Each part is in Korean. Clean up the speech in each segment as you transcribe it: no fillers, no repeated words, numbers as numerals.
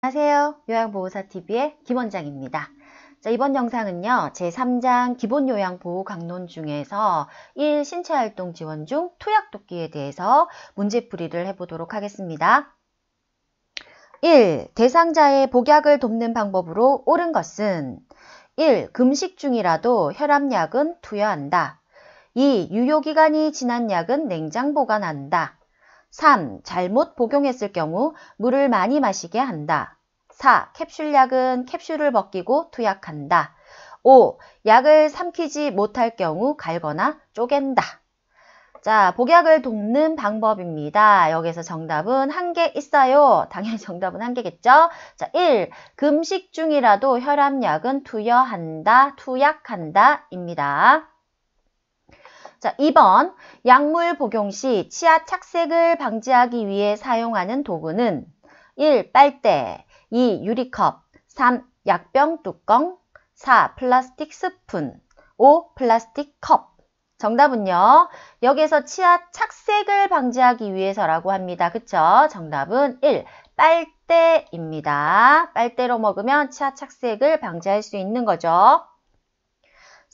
안녕하세요. 요양보호사TV의 김원장입니다. 자, 이번 영상은요. 제3장 기본요양보호 강론 중에서 1. 신체활동 지원 중 투약독기에 대해서 문제풀이를 해보도록 하겠습니다. 1. 대상자의 복약을 돕는 방법으로 옳은 것은 1. 금식 중이라도 혈압약은 투여한다. 2. 유효기간이 지난 약은 냉장 보관한다. 3. 잘못 복용했을 경우 물을 많이 마시게 한다. 4. 캡슐약은 캡슐을 벗기고 투약한다. 5. 약을 삼키지 못할 경우 갈거나 쪼갠다. 자, 복약을 돕는 방법입니다. 여기서 정답은 한 개 있어요. 당연히 정답은 한 개겠죠? 자, 1. 금식 중이라도 혈압약은 투여한다, 투약한다 입니다. 자, 2번 약물 복용 시 치아 착색을 방지하기 위해 사용하는 도구는 1. 빨대, 2. 유리컵, 3. 약병 뚜껑, 4. 플라스틱 스푼, 5. 플라스틱 컵. 정답은요. 여기에서 치아 착색을 방지하기 위해서라고 합니다. 그쵸? 정답은 1. 빨대입니다. 빨대로 먹으면 치아 착색을 방지할 수 있는 거죠.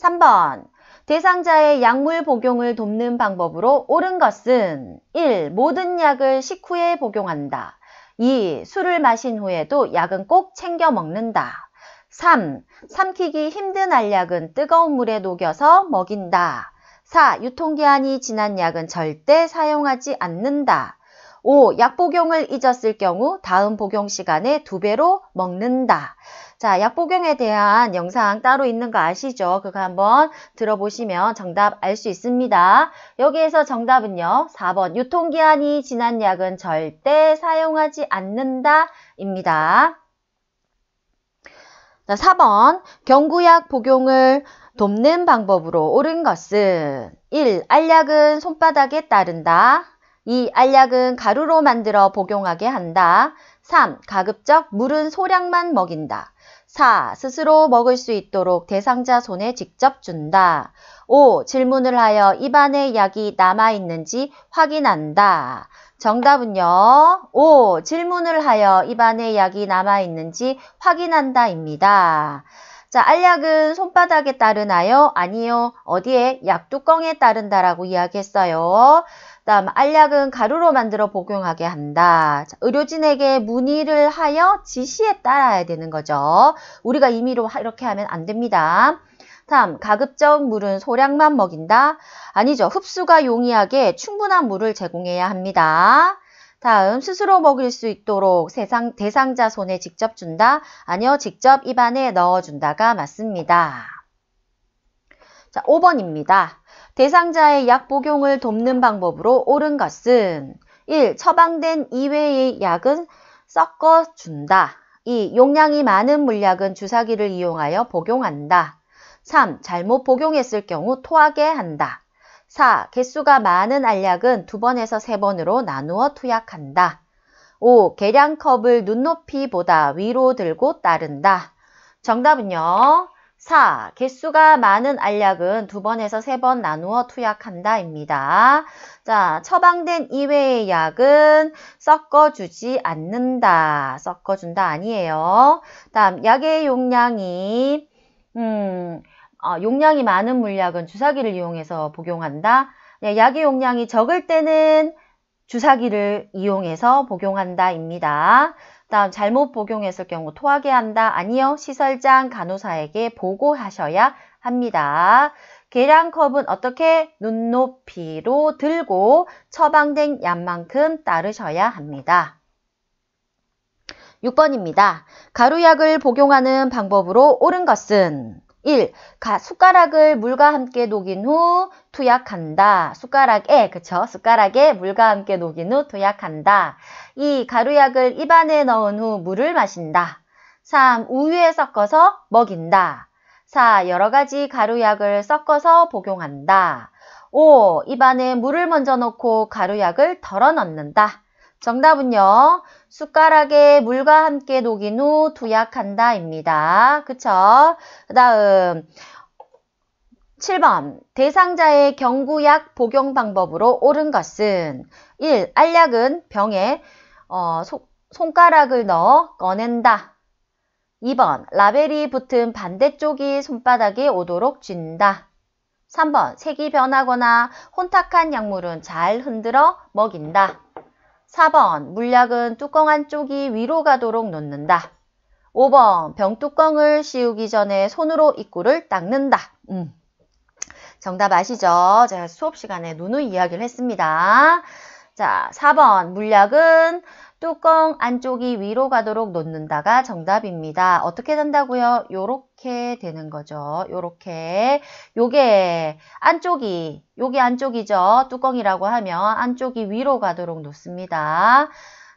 3번 대상자의 약물 복용을 돕는 방법으로 옳은 것은 1. 모든 약을 식후에 복용한다. 2. 술을 마신 후에도 약은 꼭 챙겨 먹는다. 3. 삼키기 힘든 알약은 뜨거운 물에 녹여서 먹인다. 4. 유통기한이 지난 약은 절대 사용하지 않는다. 5. 약 복용을 잊었을 경우 다음 복용 시간에 2배로 먹는다. 자, 약 복용에 대한 영상 따로 있는 거 아시죠? 그거 한번 들어보시면 정답 알 수 있습니다. 여기에서 정답은요. 4번 유통기한이 지난 약은 절대 사용하지 않는다 입니다. 자, 4번 경구약 복용을 돕는 방법으로 옳은 것은 1. 알약은 손바닥에 따른다. 2. 알약은 가루로 만들어 복용하게 한다. 3. 가급적 물은 소량만 먹인다. 4. 스스로 먹을 수 있도록 대상자 손에 직접 준다. 5. 질문을 하여 입안에 약이 남아있는지 확인한다. 정답은요. 5. 질문을 하여 입안에 약이 남아있는지 확인한다 입니다. 자, 알약은 손바닥에 따르나요? 아니요. 어디에? 약뚜껑에 따른다라고 이야기했어요. 다음 알약은 가루로 만들어 복용하게 한다. 자, 의료진에게 문의를 하여 지시에 따라야 되는 거죠. 우리가 임의로 이렇게 하면 안 됩니다. 다음 가급적 물은 소량만 먹인다. 아니죠. 흡수가 용이하게 충분한 물을 제공해야 합니다. 다음 스스로 먹일 수 있도록 대상자 손에 직접 준다. 아니요. 직접 입안에 넣어준다가 맞습니다. 자, 5번입니다. 대상자의 약 복용을 돕는 방법으로 옳은 것은 1. 처방된 이외의 약은 섞어준다. 2. 용량이 많은 물약은 주사기를 이용하여 복용한다. 3. 잘못 복용했을 경우 토하게 한다. 4. 개수가 많은 알약은 2번에서 3번으로 나누어 투약한다. 5. 계량컵을 눈높이보다 위로 들고 따른다. 정답은요. 4. 개수가 많은 알약은 2번에서 3번 나누어 투약한다 입니다. 자, 처방된 이외의 약은 섞어주지 않는다. 섞어준다 아니에요. 다음 약의 용량이 용량이 많은 물약은 주사기를 이용해서 복용한다. 약의 용량이 적을 때는 주사기를 이용해서 복용한다 입니다. 다음 잘못 복용했을 경우 토하게 한다. 아니요. 시설장 간호사에게 보고하셔야 합니다. 계량컵은 어떻게? 눈높이로 들고 처방된 약만큼 따르셔야 합니다. 6번입니다. 가루약을 복용하는 방법으로 옳은 것은 1. 숟가락을 물과 함께 녹인 후 투약한다. 숟가락에 물과 함께 녹인 후 투약한다. 2. 가루약을 입안에 넣은 후 물을 마신다. 3. 우유에 섞어서 먹인다. 4. 여러 가지 가루약을 섞어서 복용한다. 5. 입안에 물을 먼저 넣고 가루약을 덜어 넣는다. 정답은요. 숟가락에 물과 함께 녹인 후 투약한다 입니다. 그쵸? 그 다음 7번 대상자의 경구약 복용 방법으로 옳은 것은 1. 알약은 병에 손가락을 넣어 꺼낸다. 2번 라벨이 붙은 반대쪽이 손바닥에 오도록 쥔다. 3번 색이 변하거나 혼탁한 약물은 잘 흔들어 먹인다. 4번 물약은 뚜껑 안쪽이 위로 가도록 놓는다. 5번 병뚜껑을 씌우기 전에 손으로 입구를 닦는다. 정답 아시죠? 제가 수업 시간에 누누이 이야기를 했습니다. 자, 4번 물약은 뚜껑 안쪽이 위로 가도록 놓는다가 정답입니다. 어떻게 된다고요? 요렇게 되는 거죠. 요렇게. 요게 여기 안쪽이죠. 뚜껑이라고 하면 안쪽이 위로 가도록 놓습니다.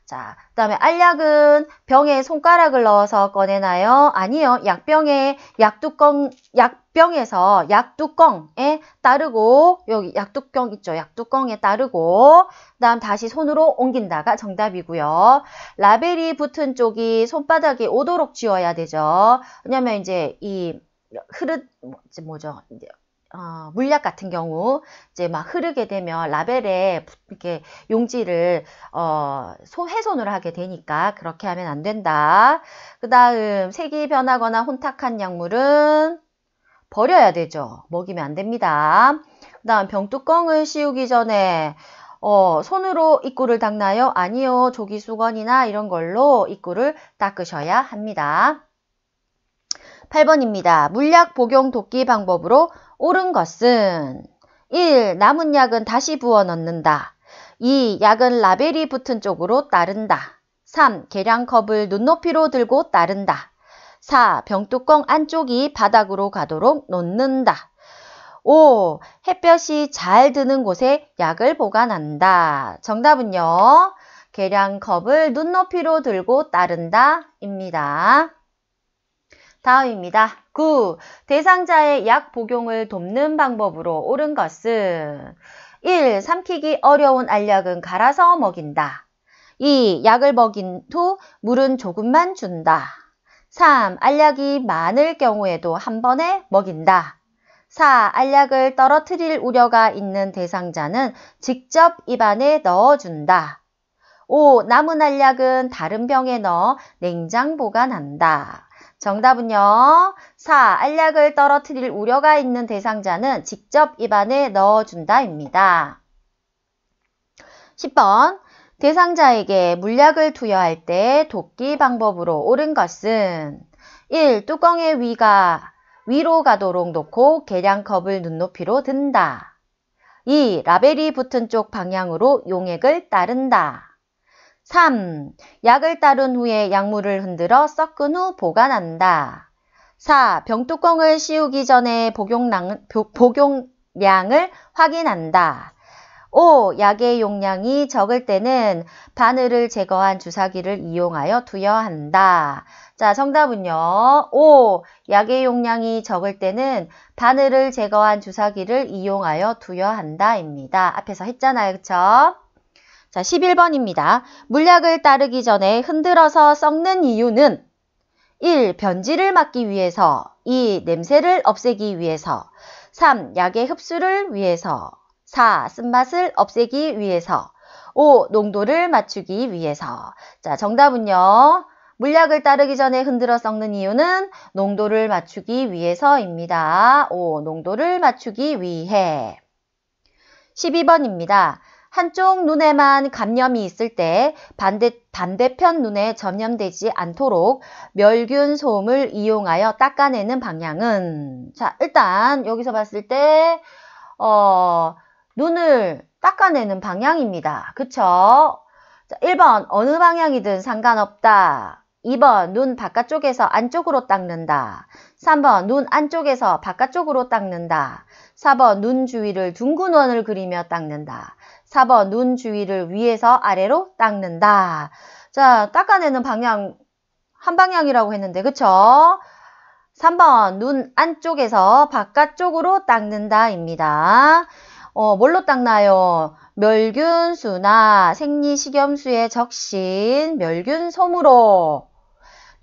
자, 그 다음에 알약은 병에 손가락을 넣어서 꺼내나요? 아니요. 약병에서 약뚜껑에 따르고, 여기 약뚜껑 있죠? 약뚜껑에 따르고, 그 다음 다시 손으로 옮긴다가 정답이고요. 라벨이 붙은 쪽이 손바닥에 오도록 쥐어야 되죠. 왜냐면 이제 이 물약 같은 경우 이제 막 흐르게 되면 라벨에 이렇게 용지를 훼손을 하게 되니까 그렇게 하면 안 된다. 그 다음 색이 변하거나 혼탁한 약물은 버려야 되죠. 먹이면 안 됩니다. 그 다음 병뚜껑을 씌우기 전에 손으로 입구를 닦나요? 아니요. 조기수건이나 이런 걸로 입구를 닦으셔야 합니다. 8번입니다. 물약 복용 돕기 방법으로 옳은 것은 1. 남은 약은 다시 부어 넣는다. 2. 약은 라벨이 붙은 쪽으로 따른다. 3. 계량컵을 눈높이로 들고 따른다. 4. 병뚜껑 안쪽이 바닥으로 가도록 놓는다. 5. 햇볕이 잘 드는 곳에 약을 보관한다. 정답은요. 계량컵을 눈높이로 들고 따른다 입니다. 다음입니다. 9. 대상자의 약 복용을 돕는 방법으로 옳은 것은 1. 삼키기 어려운 알약은 갈아서 먹인다. 2. 약을 먹인 후 물은 조금만 준다. 3. 알약이 많을 경우에도 한 번에 먹인다. 4. 알약을 떨어뜨릴 우려가 있는 대상자는 직접 입안에 넣어준다. 5. 남은 알약은 다른 병에 넣어 냉장 보관한다. 정답은요. 4. 알약을 떨어뜨릴 우려가 있는 대상자는 직접 입안에 넣어준다입니다. 10번. 대상자에게 물약을 투여할 때 돕기 방법으로 옳은 것은 1. 뚜껑의 위로 가도록 놓고 계량컵을 눈높이로 든다. 2. 라벨이 붙은 쪽 방향으로 용액을 따른다. 3. 약을 따른 후에 약물을 흔들어 섞은 후 보관한다. 4. 병뚜껑을 씌우기 전에 복용량을 확인한다. 5. 약의 용량이 적을 때는 바늘을 제거한 주사기를 이용하여 투여한다. 자, 정답은요. 5. 약의 용량이 적을 때는 바늘을 제거한 주사기를 이용하여 투여한다입니다. 앞에서 했잖아요. 그쵸? 자, 11번입니다. 물약을 따르기 전에 흔들어서 섞는 이유는 1. 변질을 막기 위해서 2. 냄새를 없애기 위해서 3. 약의 흡수를 위해서 4. 쓴맛을 없애기 위해서 5. 농도를 맞추기 위해서 자, 정답은요. 물약을 따르기 전에 흔들어 섞는 이유는 농도를 맞추기 위해서입니다. 5. 농도를 맞추기 위해 12번입니다. 한쪽 눈에만 감염이 있을 때 반대편 눈에 전염되지 않도록 멸균 솜을 이용하여 닦아내는 방향은 자, 일단 여기서 봤을 때 눈을 닦아내는 방향입니다. 그쵸? 자, 1번 어느 방향이든 상관없다. 2번 눈 바깥쪽에서 안쪽으로 닦는다. 3번 눈 안쪽에서 바깥쪽으로 닦는다. 4번 눈 주위를 둥근 원을 그리며 닦는다. 4번 눈 주위를 위에서 아래로 닦는다. 자, 닦아내는 방향 한 방향이라고 했는데 그쵸? 3번 눈 안쪽에서 바깥쪽으로 닦는다입니다. 뭘로 닦나요? 멸균수나 생리식염수에 적신 멸균솜으로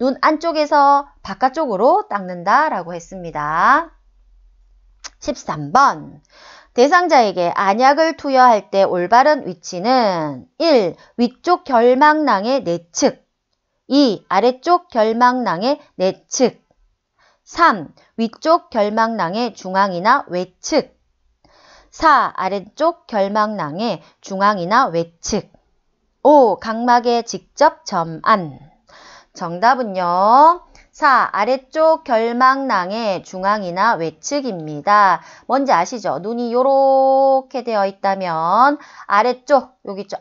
눈 안쪽에서 바깥쪽으로 닦는다라고 했습니다. 13번. 대상자에게 안약을 투여할 때 올바른 위치는 1. 위쪽 결막낭의 내측 2. 아래쪽 결망낭의 내측. 3. 위쪽 결망낭의 중앙이나 외측. 4. 아래쪽 결망낭의 중앙이나 외측. 5. 각막의 직접 점안. 정답은요. 4. 아래쪽 결망낭의 중앙이나 외측입니다. 뭔지 아시죠? 눈이 요렇게 되어 있다면 아래쪽, 여기 있죠?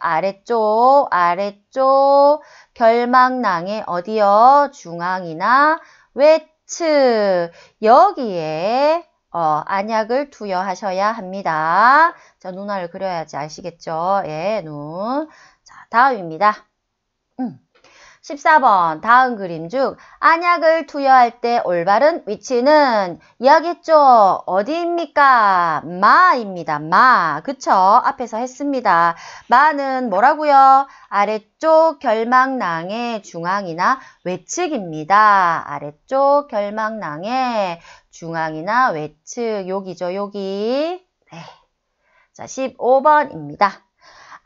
아래쪽 결망낭의 어디요? 중앙이나 외측. 여기에 안약을 투여하셔야 합니다. 자, 눈알 그려야지 아시겠죠? 예, 눈. 자, 다음입니다. 14번 다음 그림 중 안약을 투여할 때 올바른 위치는 이야기했죠. 어디입니까? 마입니다. 마. 그쵸? 앞에서 했습니다. 마는 뭐라고요? 아래쪽 결망낭의 중앙이나 외측입니다. 아래쪽 결망낭의 중앙이나 외측. 여기죠. 여기. 네. 자, 15번입니다.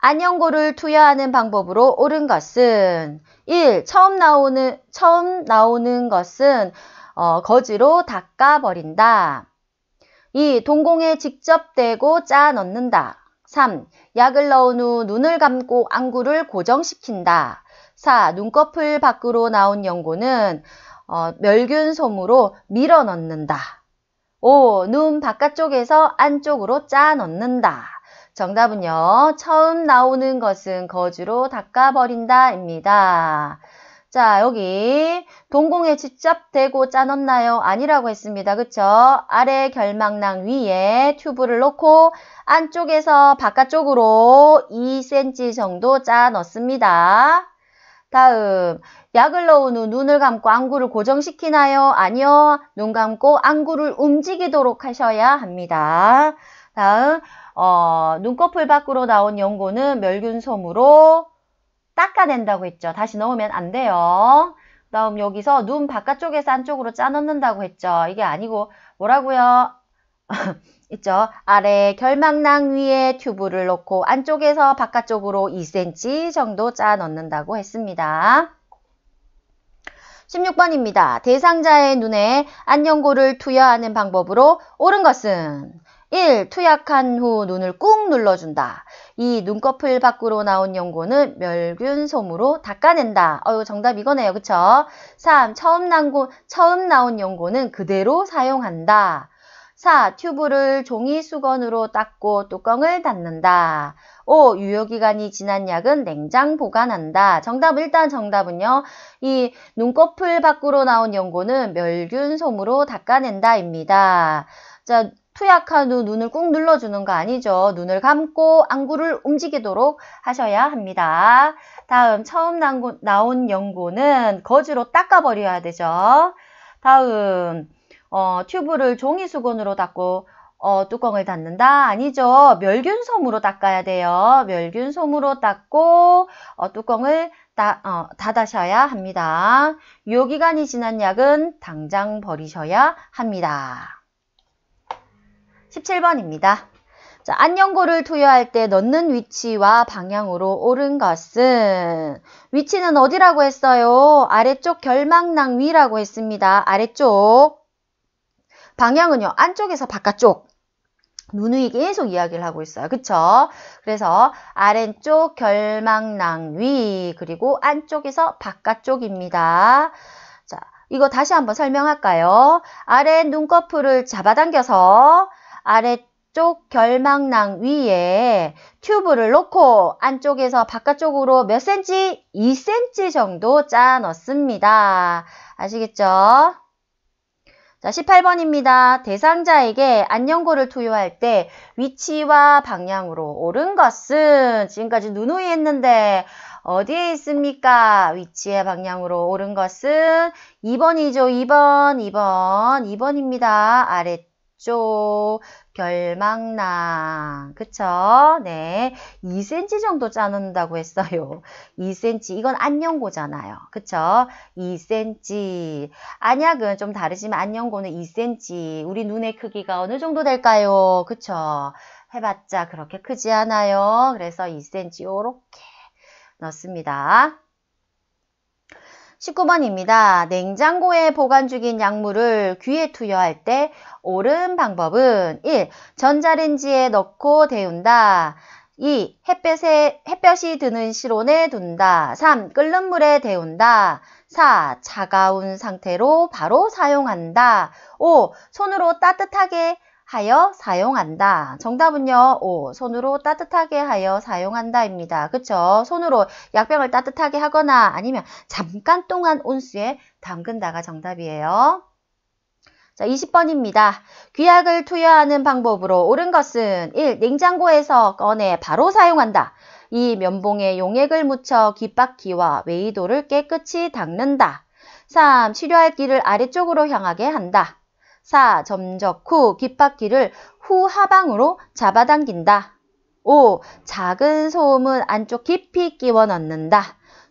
안연고를 투여하는 방법으로 옳은 것은 1. 처음 나오는 것은 거즈로 닦아버린다. 2. 동공에 직접 대고 짜 넣는다. 3. 약을 넣은 후 눈을 감고 안구를 고정시킨다. 4. 눈꺼풀 밖으로 나온 연고는 멸균솜으로 밀어 넣는다. 5. 눈 바깥쪽에서 안쪽으로 짜 넣는다. 정답은요. 처음 나오는 것은 거즈로 닦아버린다입니다. 자, 여기 동공에 직접 대고 짜 넣나요? 아니라고 했습니다. 그쵸? 아래 결망낭 위에 튜브를 놓고 안쪽에서 바깥쪽으로 2cm 정도 짜 넣습니다. 다음, 약을 넣은 후 눈을 감고 안구를 고정시키나요? 아니요. 눈 감고 안구를 움직이도록 하셔야 합니다. 다음, 눈꺼풀 밖으로 나온 연고는 멸균솜으로 닦아낸다고 했죠. 다시 넣으면 안 돼요. 다음 여기서 눈 바깥쪽에서 안쪽으로 짜 넣는다고 했죠. 이게 아니고 뭐라고요? 있죠. 아래 결망낭 위에 튜브를 놓고 안쪽에서 바깥쪽으로 2cm 정도 짜 넣는다고 했습니다. 16번입니다. 대상자의 눈에 안연고를 투여하는 방법으로 옳은 것은 1. 투약한 후 눈을 꾹 눌러준다. 2. 눈꺼풀 밖으로 나온 연고는 멸균솜으로 닦아낸다. 정답 이거네요. 그쵸? 3. 처음 나온 연고는 그대로 사용한다. 4. 튜브를 종이 수건으로 닦고 뚜껑을 닫는다. 5. 유효기간이 지난 약은 냉장 보관한다. 일단 정답은요. 이 눈꺼풀 밖으로 나온 연고는 멸균솜으로 닦아낸다입니다. 자, 투약한 후 눈을 꾹 눌러주는 거 아니죠. 눈을 감고 안구를 움직이도록 하셔야 합니다. 다음 처음 나온 연고는 거즈로 닦아버려야 되죠. 다음 튜브를 종이수건으로 닦고 뚜껑을 닫는다? 아니죠. 멸균솜으로 닦아야 돼요. 멸균솜으로 닦고 뚜껑을 닫으셔야 합니다. 유효기간이 지난 약은 당장 버리셔야 합니다. 17번입니다. 자, 안연고를 투여할 때 넣는 위치와 방향으로 옳은 것은 위치는 어디라고 했어요? 아래쪽 결망낭 위라고 했습니다. 아래쪽. 방향은요. 안쪽에서 바깥쪽. 누누이 계속 이야기를 하고 있어요. 그쵸? 그래서 아래쪽 결망낭 위 그리고 안쪽에서 바깥쪽입니다. 자, 이거 다시 한번 설명할까요? 아래 눈꺼풀을 잡아당겨서 아래쪽 결망낭 위에 튜브를 놓고 안쪽에서 바깥쪽으로 몇 cm? 2cm 정도 짜 넣습니다. 아시겠죠? 자, 18번입니다. 대상자에게 안연고를 투여할 때 위치와 방향으로 옳은 것은 지금까지 누누이 했는데 어디에 있습니까? 위치의 방향으로 옳은 것은 2번이죠. 2번입니다. 아래쪽 결망낭. 그쵸? 네. 2cm 정도 짜놓는다고 했어요. 2cm. 이건 안연고잖아요. 그쵸? 2cm. 안약은 좀 다르지만 안연고는 2cm. 우리 눈의 크기가 어느 정도 될까요? 그쵸? 해봤자 그렇게 크지 않아요. 그래서 2cm 요렇게 넣습니다. 19번입니다. 냉장고에 보관 중인 약물을 귀에 투여할 때 옳은 방법은 1. 전자레인지에 넣고 데운다. 2. 햇볕이 드는 실온에 둔다. 3. 끓는 물에 데운다. 4. 차가운 상태로 바로 사용한다. 5. 손으로 따뜻하게 하여 사용한다. 정답은요. 5. 손으로 따뜻하게 하여 사용한다입니다. 그쵸? 손으로 약병을 따뜻하게 하거나 아니면 잠깐 동안 온수에 담근다가 정답이에요. 자, 20번입니다. 귀약을 투여하는 방법으로 옳은 것은 1. 냉장고에서 꺼내 바로 사용한다. 2. 면봉에 용액을 묻혀 귓바퀴와 웨이도를 깨끗이 닦는다. 3. 치료할 끼를 아래쪽으로 향하게 한다. 4. 점적 후 귓바퀴를 후하방으로 잡아당긴다. 5. 작은 소음은 안쪽 깊이 끼워 넣는다.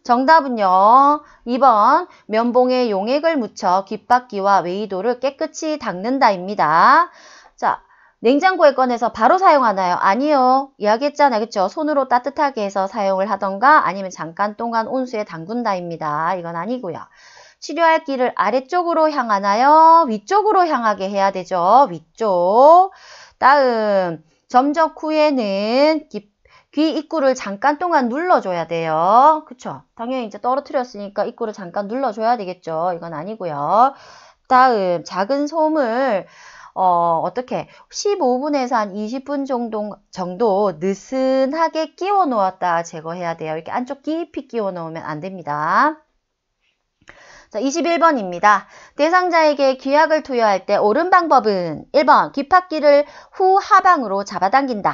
정답은요. 2번 면봉에 용액을 묻혀 귓바퀴와 웨이도를 깨끗이 닦는다입니다. 자, 냉장고에 꺼내서 바로 사용하나요? 아니요. 이야기했잖아요. 그쵸? 손으로 따뜻하게 해서 사용을 하던가 아니면 잠깐 동안 온수에 담근다입니다. 이건 아니고요. 치료할 끼를 아래쪽으로 향하나요? 위쪽으로 향하게 해야 되죠. 위쪽. 다음 점적 후에는 귀 입구를 잠깐 동안 눌러줘야 돼요. 그쵸? 당연히 이제 떨어뜨렸으니까 입구를 잠깐 눌러줘야 되겠죠. 이건 아니고요. 다음 작은 솜을 어떻게 15분에서 한 20분 정도 느슨하게 끼워 놓았다 제거해야 돼요. 이렇게 안쪽 깊이 끼워 놓으면 안 됩니다. 자, 21번입니다. 대상자에게 귀약을 투여할 때 옳은 방법은 1번 귓바퀴를 후하방으로 잡아당긴다.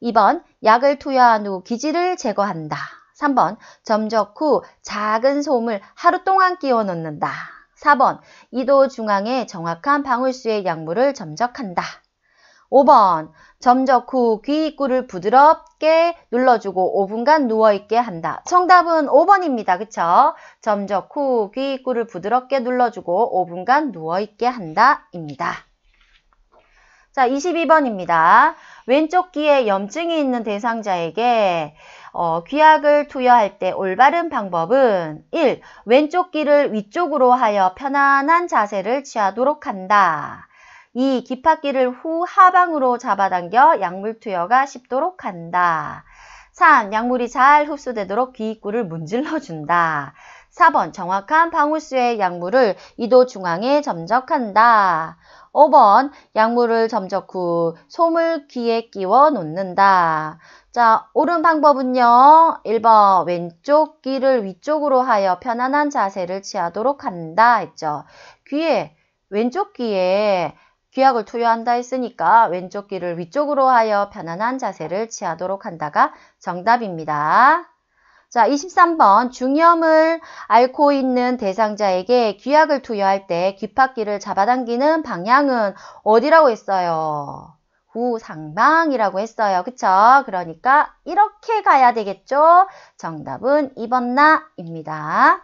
2번 약을 투여한 후 기지를 제거한다. 3번 점적 후 작은 솜을 하루 동안 끼워 넣는다. 4번 이도 중앙에 정확한 방울수의 약물을 점적한다. 5번 점적 후 귀 입구를 부드럽게 눌러주고 5분간 누워있게 한다. 정답은 5번입니다. 그쵸? 점적 후 귀 입구를 부드럽게 눌러주고 5분간 누워있게 한다 입니다. 자, 22번입니다. 왼쪽 귀에 염증이 있는 대상자에게 귀약을 투여할 때 올바른 방법은 1. 왼쪽 귀를 위쪽으로 하여 편안한 자세를 취하도록 한다. 2. 귓바퀴를 후하방으로 잡아당겨 약물 투여가 쉽도록 한다. 3. 약물이 잘 흡수되도록 귀 입구를 문질러준다. 4번 정확한 방울수의 약물을 이도 중앙에 점적한다. 5번 약물을 점적 후 솜을 귀에 끼워 놓는다. 자, 옳은 방법은요. 1번 왼쪽 귀를 위쪽으로 하여 편안한 자세를 취하도록 한다 했죠. 왼쪽 귀에 귀약을 투여한다 했으니까 왼쪽 귀를 위쪽으로 하여 편안한 자세를 취하도록 한다가 정답입니다. 자, 23번 중염을 앓고 있는 대상자에게 귀약을 투여할 때 귓바퀴를 잡아당기는 방향은 어디라고 했어요? 후상방이라고 했어요. 그쵸? 그러니까 이렇게 가야 되겠죠? 정답은 2번 나입니다.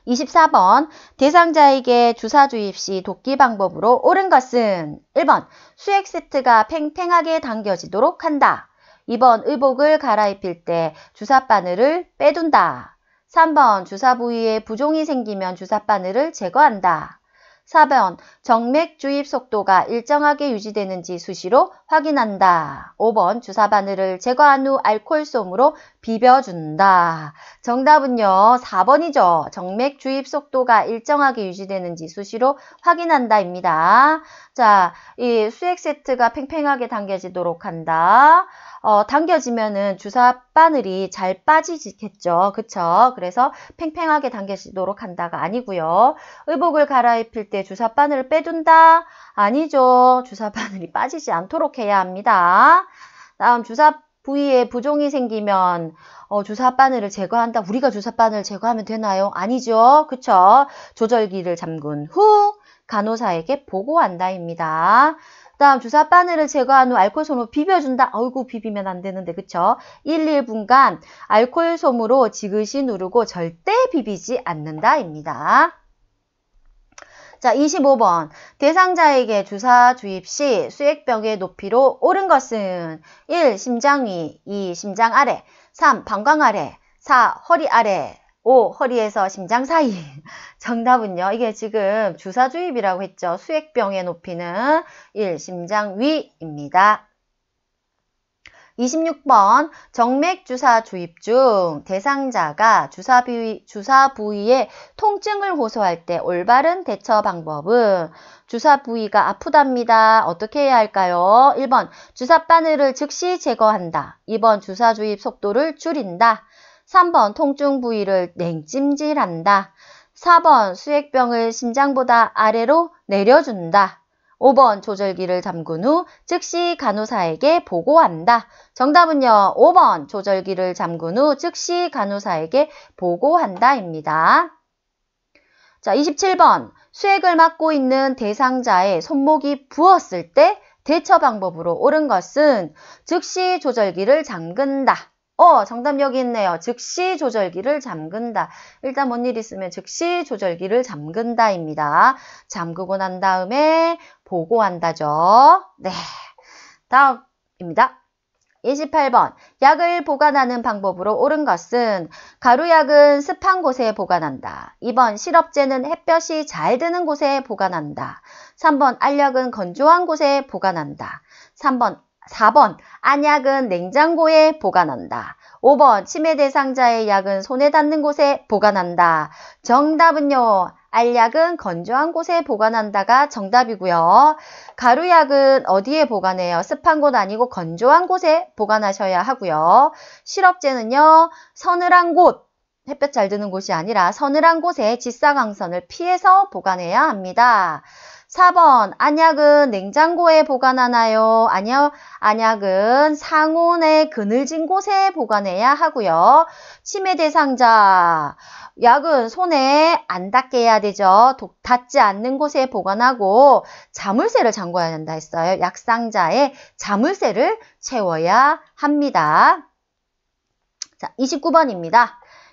24번 대상자에게 주사 주입 시 돕기 방법으로 옳은 것은 1번 수액 세트가 팽팽하게 당겨지도록 한다. 2번 의복을 갈아입힐 때 주사바늘을 빼둔다. 3번 주사 부위에 부종이 생기면 주사바늘을 제거한다. 4번 정맥 주입 속도가 일정하게 유지되는지 수시로 확인한다. 5번 주사 바늘을 제거한 후 알코올솜으로 비벼준다. 정답은요. 4번이죠. 정맥 주입 속도가 일정하게 유지되는지 수시로 확인한다입니다. 자, 이 수액 세트가 팽팽하게 당겨지도록 한다. 당겨지면은 주사 바늘이 잘 빠지겠죠. 그쵸? 그래서 팽팽하게 당겨지도록 한다가 아니고요. 의복을 갈아입힐 때 주사 바늘을 빼둔다? 아니죠. 주사 바늘이 빠지지 않도록 해야 합니다. 다음 주사 부위에 부종이 생기면 주사 바늘을 제거한다. 우리가 주사 바늘을 제거하면 되나요? 아니죠. 그쵸? 조절기를 잠근 후 간호사에게 보고한다입니다. 다음 주사 바늘을 제거한 후 알코올솜으로 비벼준다. 어이구 비비면 안 되는데 그쵸? 1분간 알코올솜으로 지그시 누르고 절대 비비지 않는다입니다. 자, 25번 대상자에게 주사 주입 시 수액병의 높이로 옳은 것은 1. 심장 위, 2. 심장 아래, 3. 방광 아래, 4. 허리 아래, 5. 허리에서 심장 사이. 정답은요. 이게 지금 주사 주입이라고 했죠. 수액병의 높이는 1. 심장 위입니다. 26번 정맥 주사 주입 중 대상자가 주사 부위에 통증을 호소할 때 올바른 대처 방법은 주사 부위가 아프답니다. 어떻게 해야 할까요? 1번 주사 바늘을 즉시 제거한다. 2번 주사 주입 속도를 줄인다. 3번 통증 부위를 냉찜질한다. 4번 수액병을 심장보다 아래로 내려준다. 5번 조절기를 잠근 후 즉시 간호사에게 보고한다. 정답은요. 5번 조절기를 잠근 후 즉시 간호사에게 보고한다입니다. 자, 27번 수액을 맞고 있는 대상자의 손목이 부었을 때 대처 방법으로 옳은 것은 즉시 조절기를 잠근다. 정답 여기 있네요. 즉시 조절기를 잠근다. 일단 뭔 일 있으면 즉시 조절기를 잠근다입니다. 잠그고 난 다음에 보고한다죠. 네, 다음입니다. 28번 약을 보관하는 방법으로 옳은 것은 가루약은 습한 곳에 보관한다. 2번 시럽제는 햇볕이 잘 드는 곳에 보관한다. 3번 알약은 건조한 곳에 보관한다. 4번 안약은 냉장고에 보관한다. 5번 치매 대상자의 약은 손에 닿는 곳에 보관한다. 정답은요. 알약은 건조한 곳에 보관한다가 정답이고요. 가루약은 어디에 보관해요? 습한 곳 아니고 건조한 곳에 보관하셔야 하고요. 시럽제는요. 서늘한 곳, 햇볕 잘 드는 곳이 아니라 서늘한 곳에 직사광선을 피해서 보관해야 합니다. 4번 안약은 냉장고에 보관하나요? 아니요. 안약은 상온에 그늘진 곳에 보관해야 하고요. 치매 대상자 약은 손에 안 닿게 해야 되죠. 닿지 않는 곳에 보관하고 자물쇠를 잠궈야 한다 했어요. 약상자에 자물쇠를 채워야 합니다. 자, 29번입니다.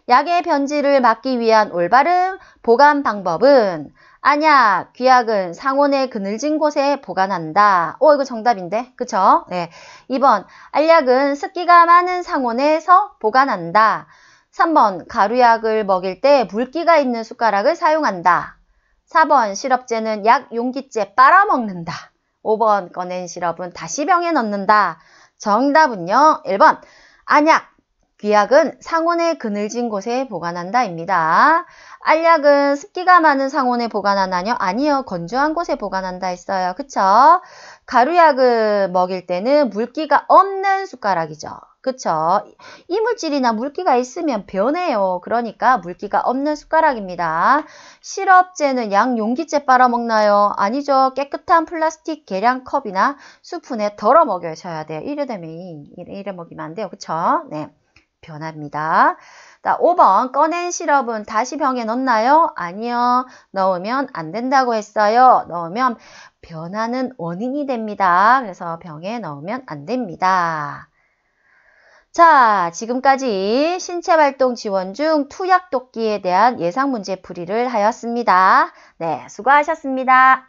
약의 변질을 막기 위한 올바른 보관 방법은 안약, 귀약은 상온에 그늘진 곳에 보관한다. 이거 정답인데, 그쵸? 네. 2번, 알약은 습기가 많은 상온에서 보관한다. 3번, 가루약을 먹일 때 물기가 있는 숟가락을 사용한다. 4번, 시럽제는 약 용기째 빨아먹는다. 5번, 꺼낸 시럽은 다시 병에 넣는다. 정답은요, 1번, 안약, 귀약은 상온에 그늘진 곳에 보관한다입니다. 알약은 습기가 많은 상온에 보관하나요? 아니요. 건조한 곳에 보관한다 했어요. 그쵸? 가루약을 먹일 때는 물기가 없는 숟가락이죠. 그쵸? 이물질이나 물기가 있으면 변해요. 그러니까 물기가 없는 숟가락입니다. 시럽제는 약 용기째 빨아먹나요? 아니죠. 깨끗한 플라스틱 계량컵이나 스푼에 덜어 먹여셔야 돼요. 이래 먹이면 안 돼요. 그쵸? 네. 변합니다. 5번 꺼낸 시럽은 다시 병에 넣나요? 아니요. 넣으면 안 된다고 했어요. 넣으면 변하는 원인이 됩니다. 그래서 병에 넣으면 안 됩니다. 자, 지금까지 신체활동 지원 중 투약독기에 대한 예상문제 풀이를 하였습니다. 네, 수고하셨습니다.